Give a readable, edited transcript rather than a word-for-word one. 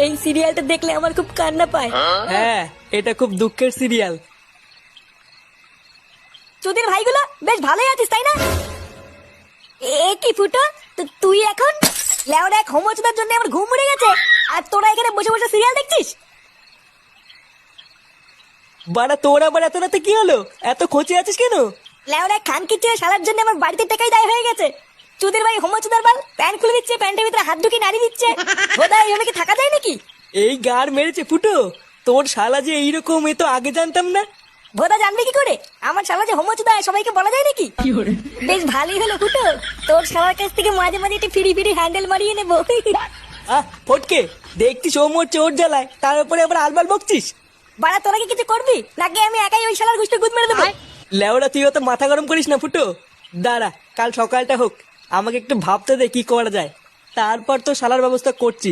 এই সিরিয়ালটা দেখলে আমার খুব কান্না পায়। হ্যাঁ, এটা খুব দুঃখের সিরিয়াল। তোদের ভাইগুলো বেশ ভালোই আছিস তাই না? এ কি ফুটো, তুই এখন লেওরা এক হোমোচুদার জন্য আমার ঘুম উড়ে গেছে, আর তোরা এখানে বসে বসে সিরিয়াল দেখছিস? বাড়া তোর আবার এত রাতে কি হলো? এত খোঁচে আছিস কেন? লেওরা খান কিচ্ছে শালার জন্য আমার বাড়িতে টাকাই দায় হয়ে গেছে। চুদির ভাই হোমোচুদার বাল প্যান্ট খুলে দিচ্ছে, প্যান্টের ভিতরে হাত ঢুকিয়ে নাড়ি দিচ্ছে। বোধহয় এইভাবে কি থাকা যায় নাকি? এই গার মেরেছে ফুটো, তোর শালা যে এইরকম, এ তো আগে জানতাম না। ভোদা জানবে কি করে আমার শালা যে হোমোচুদা সবাইকে বলা যায় নাকি? বেশ ভালোই হলো ফুটো, তোর শালার কাছ থেকে মাঝে মাঝে একটু ফিরি ফিরি হ্যান্ডেল মারিয়ে নেবো। আহ ফটকে, দেখছিস ও মরছে ওর জ্বালায়, তার উপরে আবার আলবাল বকছিস। বাড়া তোরা কি কিছু করবি নাকি আমি একাই ওই শালার গুষ্টি গুদ মেরে দেবো? লেওড়া তুই অত মাথা গরম করিস না ফুটো। দাঁড়া, কাল সকালটা হোক, আমাকে একটু ভাবতে দে কি করা যায়, তারপর তো শালার ব্যবস্থা করছি।